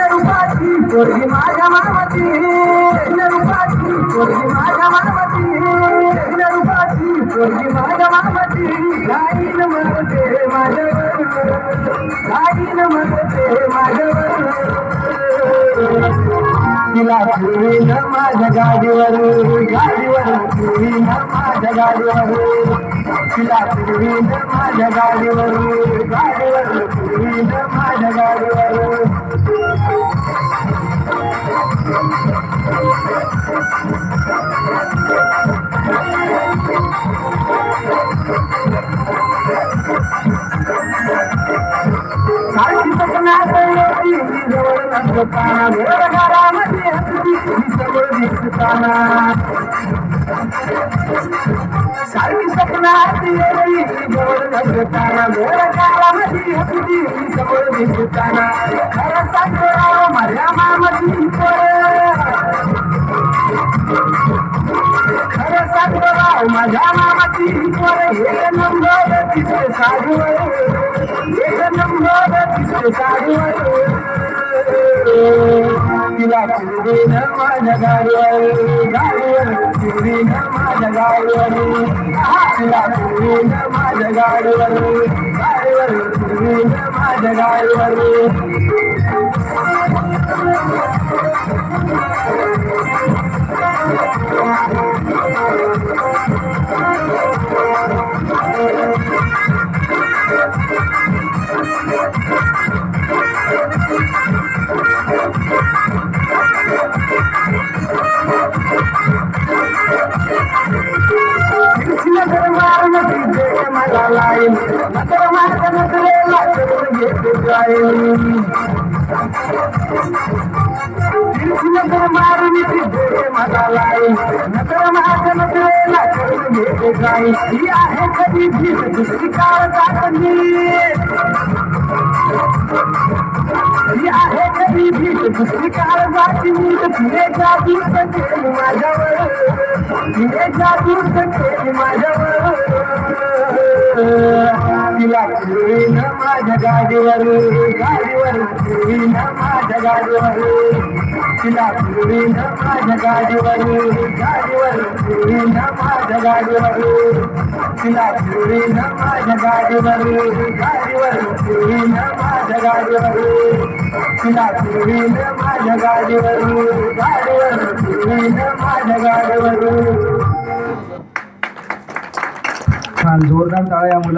रूपाची पोरगी माझ्या मामाची रूपाची पोरगी माझ्या मामाची रूपाची पोरगी माझ्या मामाची गाईन म्हणते माझ्यावर गाईन म्हणते माझ्यावर तिला फिरवीन माझ्या गाडीवर फिरवीन माझ्या गाडीवर तिला फिरवीन माझ्या गाडीवर फिरवीन माझ्या गाडीवर सारखी सपनात येती जवळ नसताना घरामध्ये हसती समोर दिसताना सारखी सपनात येती जवळ नसताना घरामध्ये हसती समोर दिसताना खरं सांगतो माझ्या मामाची खरं सांगतो माझ्या मामाची एक नंबर तिचे साधूवर एक नंबर तिचे साधूवर तिला फिरवीन माझ्या गाडीवर फिरवीन माझ्या गाडीवर तिला फिरवीन माझ्या गाडीवर फिरवीन माझ्या गाडीवर मला लाईन नंतर माझ्या नजरेला करून घेते जाईल नंतर मारून तिथे मला लाईन नंतर माझ्या नजरेला करून घेते जाईल ही आहे कधी भीत दुसरी काळ चाचणी ही आहे कधी भीत दुसरी काळ चाचणी तिने जादू केली माझ्यावर तिने जादू केली माझ्यावर तिला फिरवीन माझ्या गाडीवर फिरवीन माझ्या गाडीवर तिला फिरवीन माझ्या गाडीवर फिरवीन माझ्या गाडीवर तिला फिरवीन माझ्या गाडीवर फिरवीन माझ्या गाडीवर तिला फिरवीन माझ्या गाडीवर फिरवीन माझ्या गाडीवर. छान जोरदार टाळ्या या मुला.